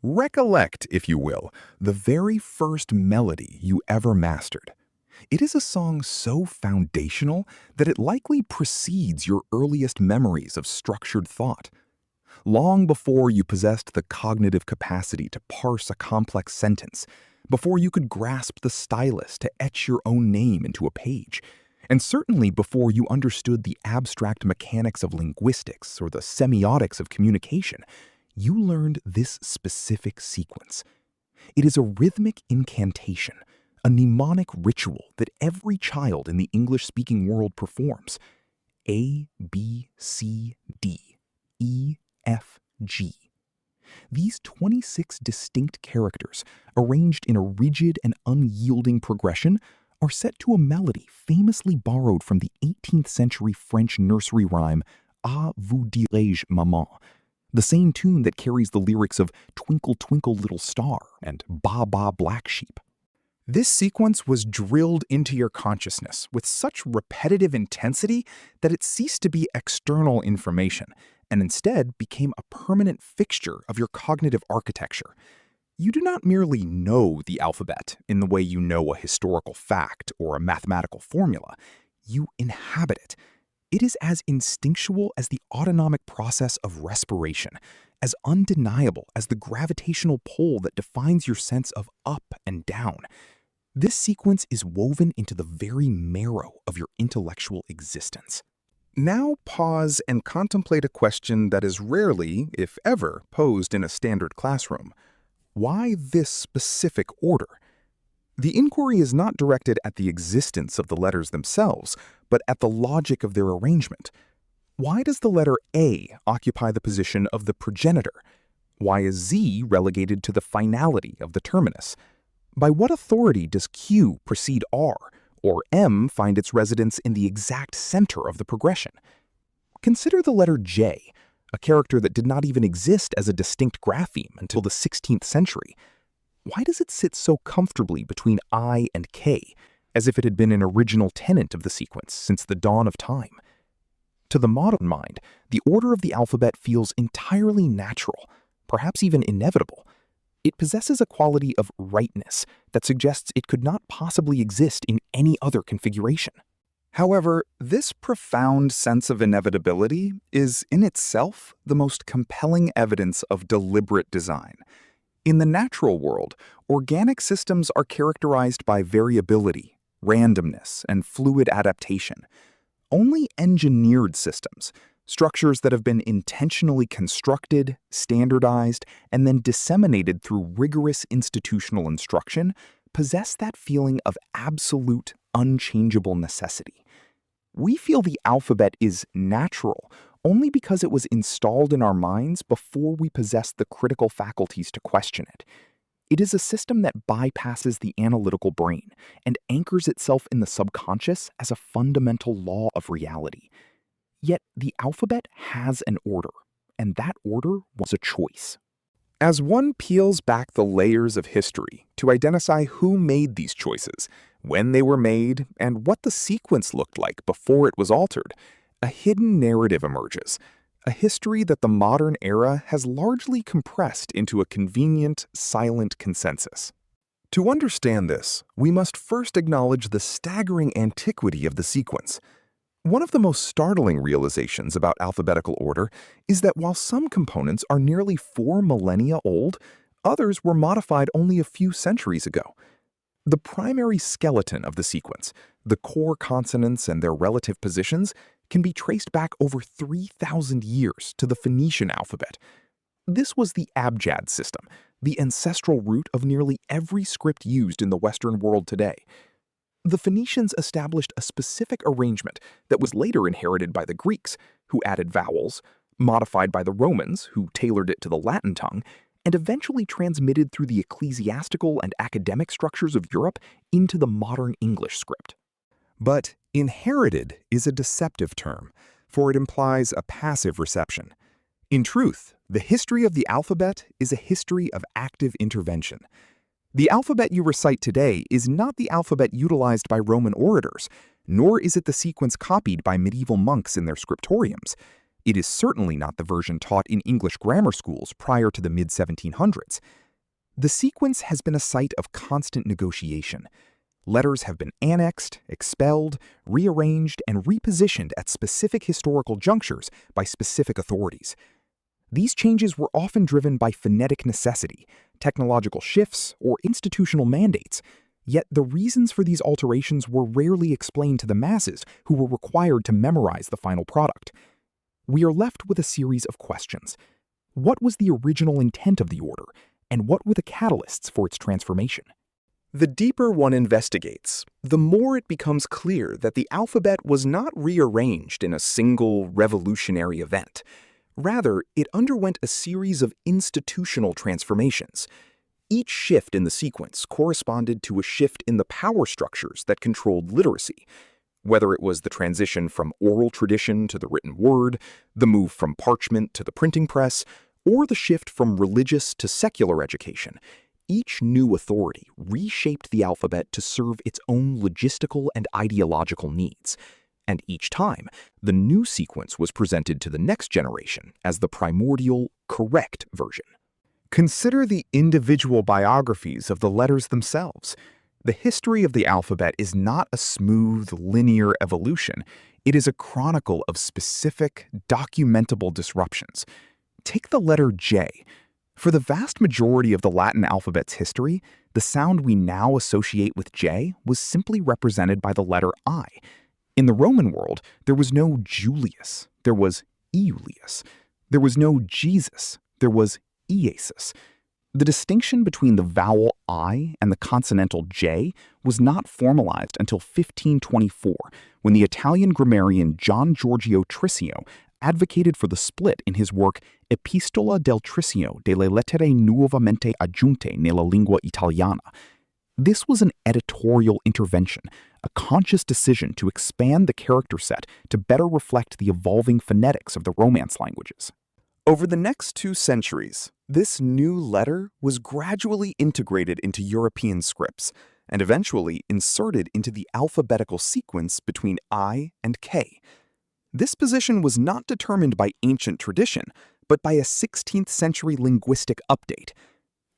Recollect, if you will, the very first melody you ever mastered. It is a song so foundational that it likely precedes your earliest memories of structured thought. Long before you possessed the cognitive capacity to parse a complex sentence, before you could grasp the stylus to etch your own name into a page, and certainly before you understood the abstract mechanics of linguistics or the semiotics of communication, you learned this specific sequence. It is a rhythmic incantation, a mnemonic ritual that every child in the English-speaking world performs. A, B, C, D, E, F, G. These 26 distinct characters, arranged in a rigid and unyielding progression, are set to a melody famously borrowed from the 18th century French nursery rhyme "Ah, vous dirai-je, maman," the same tune that carries the lyrics of "Twinkle, Twinkle, Little Star" and "Ba, Ba, Black Sheep." This sequence was drilled into your consciousness with such repetitive intensity that it ceased to be external information and instead became a permanent fixture of your cognitive architecture. You do not merely know the alphabet in the way you know a historical fact or a mathematical formula. You inhabit it. It is as instinctual as the autonomic process of respiration, as undeniable as the gravitational pull that defines your sense of up and down. This sequence is woven into the very marrow of your intellectual existence. Now pause and contemplate a question that is rarely, if ever, posed in a standard classroom. Why this specific order? The inquiry is not directed at the existence of the letters themselves, but at the logic of their arrangement. Why does the letter A occupy the position of the progenitor? Why is Z relegated to the finality of the terminus? By what authority does Q precede R, or M find its residence in the exact center of the progression? Consider the letter J, a character that did not even exist as a distinct grapheme until the 16th century. Why does it sit so comfortably between I and K, as if it had been an original tenet of the sequence since the dawn of time? To the modern mind, the order of the alphabet feels entirely natural, perhaps even inevitable. It possesses a quality of rightness that suggests it could not possibly exist in any other configuration. However, this profound sense of inevitability is in itself the most compelling evidence of deliberate design. In the natural world, organic systems are characterized by variability, randomness, and fluid adaptation. Only engineered systems, structures that have been intentionally constructed, standardized, and then disseminated through rigorous institutional instruction, possess that feeling of absolute, unchangeable necessity. We feel the alphabet is natural only because it was installed in our minds before we possessed the critical faculties to question it. It is a system that bypasses the analytical brain and anchors itself in the subconscious as a fundamental law of reality. Yet the alphabet has an order, and that order was a choice. As one peels back the layers of history to identify who made these choices, when they were made, and what the sequence looked like before it was altered, a hidden narrative emerges, a history that the modern era has largely compressed into a convenient, silent consensus. To understand this, we must first acknowledge the staggering antiquity of the sequence. One of the most startling realizations about alphabetical order is that while some components are nearly 4 millennia old, others were modified only a few centuries ago. The primary skeleton of the sequence, the core consonants and their relative positions, can be traced back over 3,000 years to the Phoenician alphabet. This was the abjad system, the ancestral root of nearly every script used in the Western world today. The Phoenicians established a specific arrangement that was later inherited by the Greeks, who added vowels, modified by the Romans, who tailored it to the Latin tongue, and eventually transmitted through the ecclesiastical and academic structures of Europe into the modern English script. But inherited is a deceptive term, for it implies a passive reception. In truth, the history of the alphabet is a history of active intervention. The alphabet you recite today is not the alphabet utilized by Roman orators, nor is it the sequence copied by medieval monks in their scriptoriums. It is certainly not the version taught in English grammar schools prior to the mid-1700s. The sequence has been a site of constant negotiation. Letters have been annexed, expelled, rearranged, and repositioned at specific historical junctures by specific authorities. These changes were often driven by phonetic necessity, technological shifts, or institutional mandates, yet the reasons for these alterations were rarely explained to the masses who were required to memorize the final product. We are left with a series of questions. What was the original intent of the order, and what were the catalysts for its transformation? The deeper one investigates, the more it becomes clear that the alphabet was not rearranged in a single revolutionary event. Rather, it underwent a series of institutional transformations. Each shift in the sequence corresponded to a shift in the power structures that controlled literacy. Whether it was the transition from oral tradition to the written word, the move from parchment to the printing press, or the shift from religious to secular education, each new authority reshaped the alphabet to serve its own logistical and ideological needs. And each time, the new sequence was presented to the next generation as the primordial, correct version. Consider the individual biographies of the letters themselves. The history of the alphabet is not a smooth, linear evolution. It is a chronicle of specific, documentable disruptions. Take the letter J. For the vast majority of the Latin alphabet's history, the sound we now associate with J was simply represented by the letter I. In the Roman world, there was no Julius, there was Iulius. There was no Jesus, there was Iesus. The distinction between the vowel I and the consonantal J was not formalized until 1524, when the Italian grammarian John Giorgio Tricio advocated for the split in his work Epistola del Tricio delle lettere nuovamente aggiunte nella lingua italiana. This was an editorial intervention, a conscious decision to expand the character set to better reflect the evolving phonetics of the Romance languages. Over the next 2 centuries, this new letter was gradually integrated into European scripts and eventually inserted into the alphabetical sequence between I and K. This position was not determined by ancient tradition, but by a 16th century linguistic update.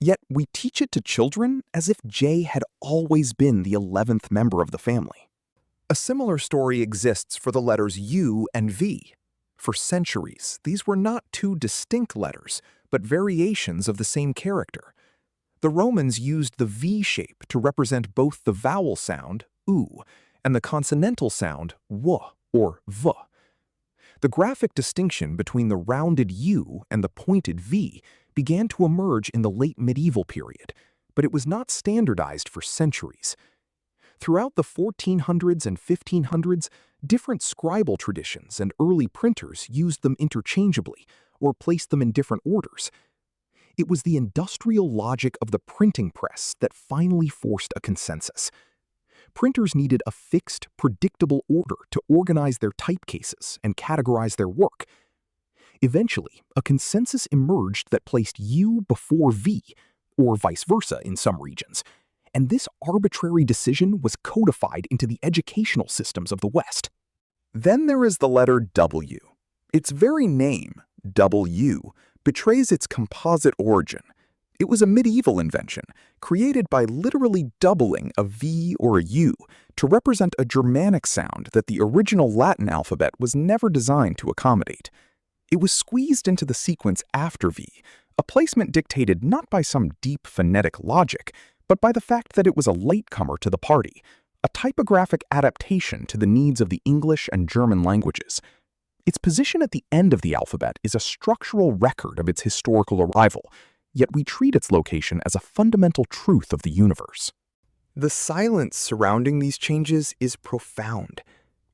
Yet we teach it to children as if J had always been the 11th member of the family. A similar story exists for the letters U and V. For centuries, these were not 2 distinct letters, but variations of the same character. The Romans used the V shape to represent both the vowel sound, U, and the consonantal sound, W, or V. The graphic distinction between the rounded U and the pointed V began to emerge in the late medieval period, but it was not standardized for centuries. Throughout the 1400s and 1500s, different scribal traditions and early printers used them interchangeably or placed them in different orders. It was the industrial logic of the printing press that finally forced a consensus. Printers needed a fixed, predictable order to organize their typecases and categorize their work. Eventually, a consensus emerged that placed U before V, or vice versa in some regions, and this arbitrary decision was codified into the educational systems of the West. Then there is the letter W. Its very name, W, betrays its composite origin. It was a medieval invention, created by literally doubling a V or a U to represent a Germanic sound that the original Latin alphabet was never designed to accommodate. It was squeezed into the sequence after V, a placement dictated not by some deep phonetic logic, but by the fact that it was a latecomer to the party, a typographic adaptation to the needs of the English and German languages. Its position at the end of the alphabet is a structural record of its historical arrival, yet we treat its location as a fundamental truth of the universe. The silence surrounding these changes is profound.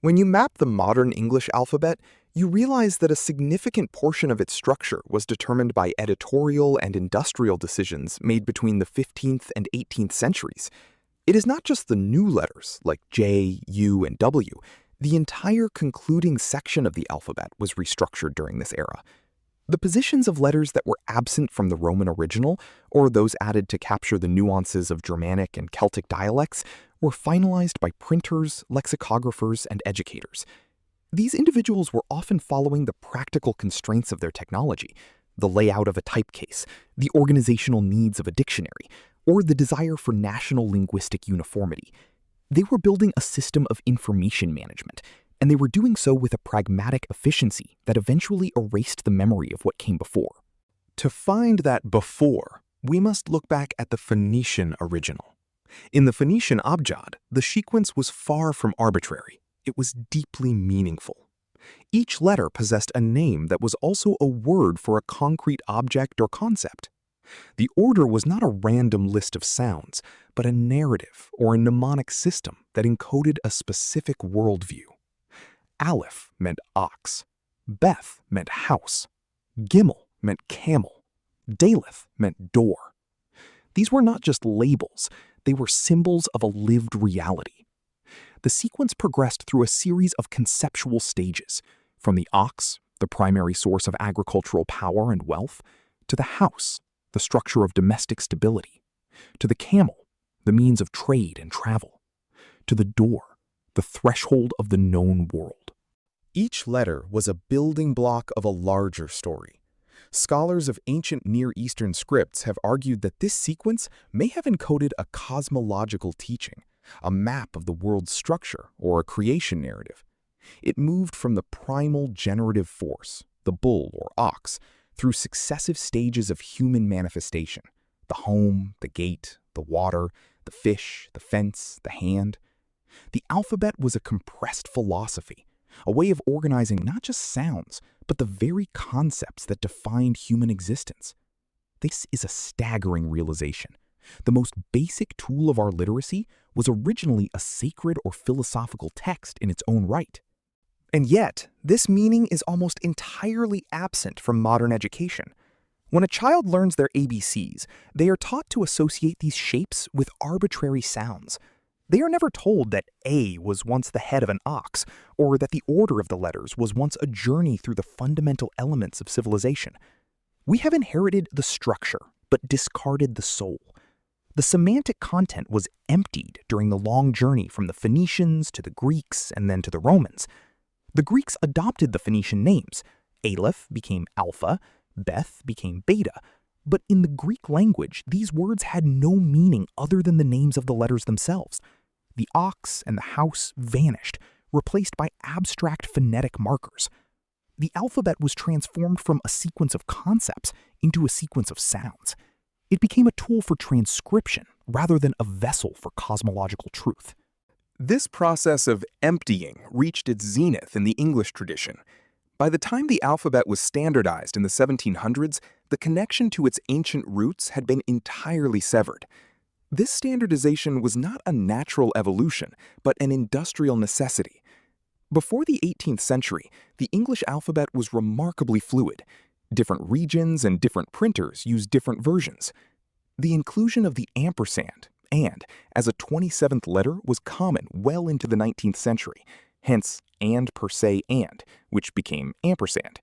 When you map the modern English alphabet, you realize that a significant portion of its structure was determined by editorial and industrial decisions made between the 15th and 18th centuries. It is not just the new letters, like J, U, and W. The entire concluding section of the alphabet was restructured during this era. The positions of letters that were absent from the Roman original, or those added to capture the nuances of Germanic and Celtic dialects, were finalized by printers, lexicographers, and educators. These individuals were often following the practical constraints of their technology, the layout of a typecase, the organizational needs of a dictionary, or the desire for national linguistic uniformity. They were building a system of information management, and they were doing so with a pragmatic efficiency that eventually erased the memory of what came before. To find that before, we must look back at the Phoenician original. In the Phoenician abjad, the sequence was far from arbitrary. It was deeply meaningful. Each letter possessed a name that was also a word for a concrete object or concept. The order was not a random list of sounds, but a narrative or a mnemonic system that encoded a specific worldview. Aleph meant ox, Beth meant house, Gimel meant camel, Daleth meant door. These were not just labels, they were symbols of a lived reality. The sequence progressed through a series of conceptual stages, from the ox, the primary source of agricultural power and wealth, to the house, the structure of domestic stability, to the camel, the means of trade and travel, to the door, the threshold of the known world. Each letter was a building block of a larger story. Scholars of ancient Near Eastern scripts have argued that this sequence may have encoded a cosmological teaching, a map of the world's structure, or a creation narrative. It moved from the primal generative force, the bull or ox, through successive stages of human manifestation: the home, the gate, the water, the fish, the fence, the hand. The alphabet was a compressed philosophy, a way of organizing not just sounds, but the very concepts that defined human existence. This is a staggering realization. The most basic tool of our literacy was originally a sacred or philosophical text in its own right. And yet, this meaning is almost entirely absent from modern education. When a child learns their ABCs, they are taught to associate these shapes with arbitrary sounds. They are never told that A was once the head of an ox, or that the order of the letters was once a journey through the fundamental elements of civilization. We have inherited the structure, but discarded the soul. The semantic content was emptied during the long journey from the Phoenicians to the Greeks and then to the Romans. The Greeks adopted the Phoenician names. Aleph became Alpha, Beth became Beta. But in the Greek language, these words had no meaning other than the names of the letters themselves. The ox and the house vanished, replaced by abstract phonetic markers. The alphabet was transformed from a sequence of concepts into a sequence of sounds. It became a tool for transcription rather than a vessel for cosmological truth. This process of emptying reached its zenith in the English tradition. By the time the alphabet was standardized in the 1700s, the connection to its ancient roots had been entirely severed. This standardization was not a natural evolution, but an industrial necessity. Before the 18th century, the English alphabet was remarkably fluid. Different regions and different printers used different versions. The inclusion of the ampersand and as a 27th letter was common well into the 19th century, hence and per se and, which became ampersand.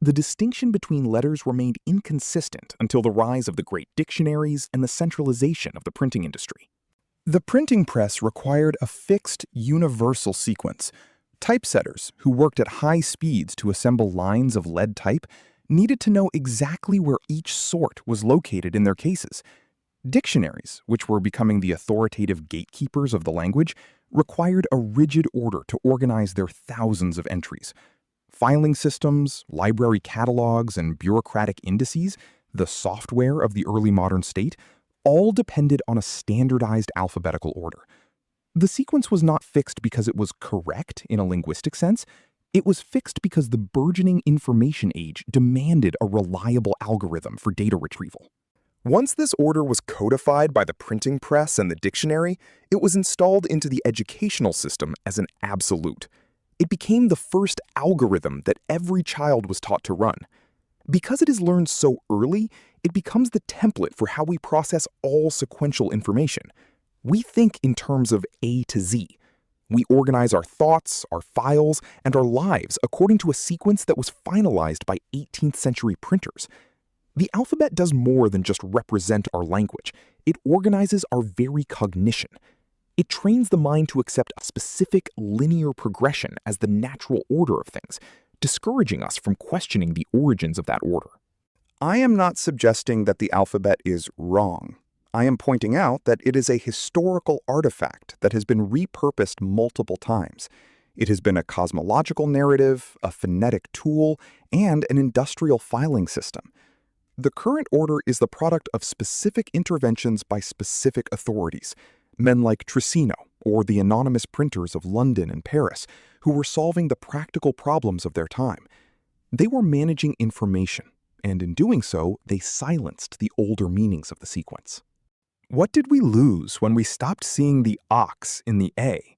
The distinction between letters remained inconsistent until the rise of the great dictionaries and the centralization of the printing industry. The printing press required a fixed, universal sequence. Typesetters, who worked at high speeds to assemble lines of lead type, needed to know exactly where each sort was located in their cases. Dictionaries, which were becoming the authoritative gatekeepers of the language, required a rigid order to organize their thousands of entries. Filing systems, library catalogs, and bureaucratic indices, the software of the early modern state, all depended on a standardized alphabetical order. The sequence was not fixed because it was correct in a linguistic sense. It was fixed because the burgeoning information age demanded a reliable algorithm for data retrieval. Once this order was codified by the printing press and the dictionary, it was installed into the educational system as an absolute. It became the first algorithm that every child was taught to run. Because it is learned so early, it becomes the template for how we process all sequential information. We think in terms of A to Z. We organize our thoughts, our files, and our lives according to a sequence that was finalized by 18th century printers. The alphabet does more than just represent our language. It organizes our very cognition. It trains the mind to accept a specific linear progression as the natural order of things, discouraging us from questioning the origins of that order. I am not suggesting that the alphabet is wrong. I am pointing out that it is a historical artifact that has been repurposed multiple times. It has been a cosmological narrative, a phonetic tool, and an industrial filing system. The current order is the product of specific interventions by specific authorities, men like Trissino or the anonymous printers of London and Paris, who were solving the practical problems of their time. They were managing information, and in doing so, they silenced the older meanings of the sequence. What did we lose when we stopped seeing the ox in the A?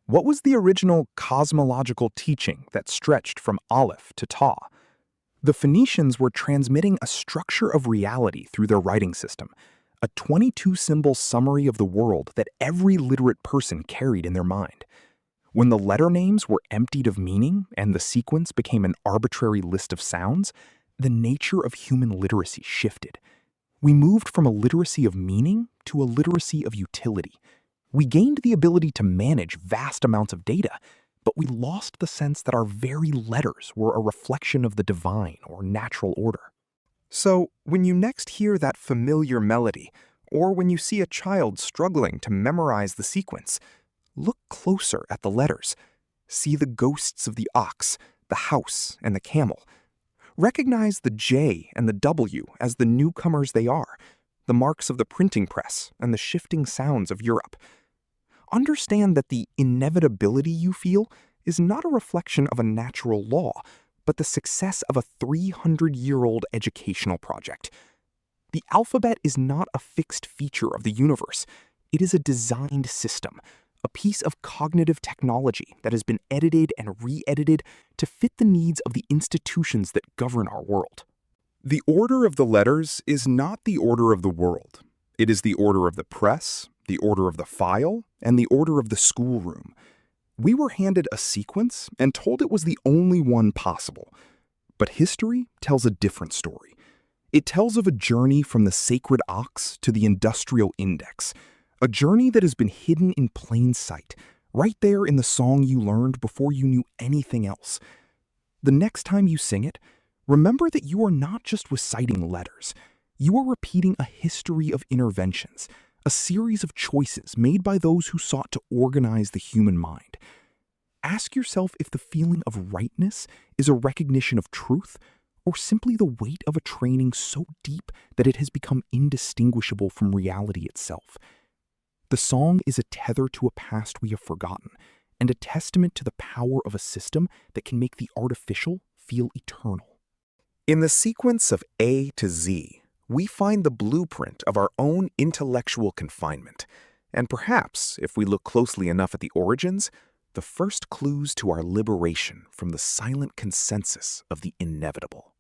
What was the original cosmological teaching that stretched from Aleph to Ta? The Phoenicians were transmitting a structure of reality through their writing system, a 22-symbol summary of the world that every literate person carried in their mind. When the letter names were emptied of meaning and the sequence became an arbitrary list of sounds, the nature of human literacy shifted. We moved from a literacy of meaning to a literacy of utility. We gained the ability to manage vast amounts of data, but we lost the sense that our very letters were a reflection of the divine or natural order. So, when you next hear that familiar melody, or when you see a child struggling to memorize the sequence, look closer at the letters. See the ghosts of the ox, the house, and the camel. Recognize the J and the W as the newcomers they are, the marks of the printing press and the shifting sounds of Europe. Understand that the inevitability you feel is not a reflection of a natural law, but the success of a 300-year-old educational project. The alphabet is not a fixed feature of the universe. It is a designed system, a piece of cognitive technology that has been edited and re-edited to fit the needs of the institutions that govern our world. The order of the letters is not the order of the world. It is the order of the press, the order of the file, and the order of the schoolroom. We were handed a sequence and told it was the only one possible. But history tells a different story. It tells of a journey from the sacred ox to the industrial index, a journey that has been hidden in plain sight, right there in the song you learned before you knew anything else. The next time you sing it, remember that you are not just reciting letters. You are repeating a history of interventions, a series of choices made by those who sought to organize the human mind. Ask yourself if the feeling of rightness is a recognition of truth, or simply the weight of a training so deep that it has become indistinguishable from reality itself. The song is a tether to a past we have forgotten, and a testament to the power of a system that can make the artificial feel eternal. In the sequence of A to Z, we find the blueprint of our own intellectual confinement, and perhaps, if we look closely enough at the origins, the first clues to our liberation from the silent consensus of the inevitable.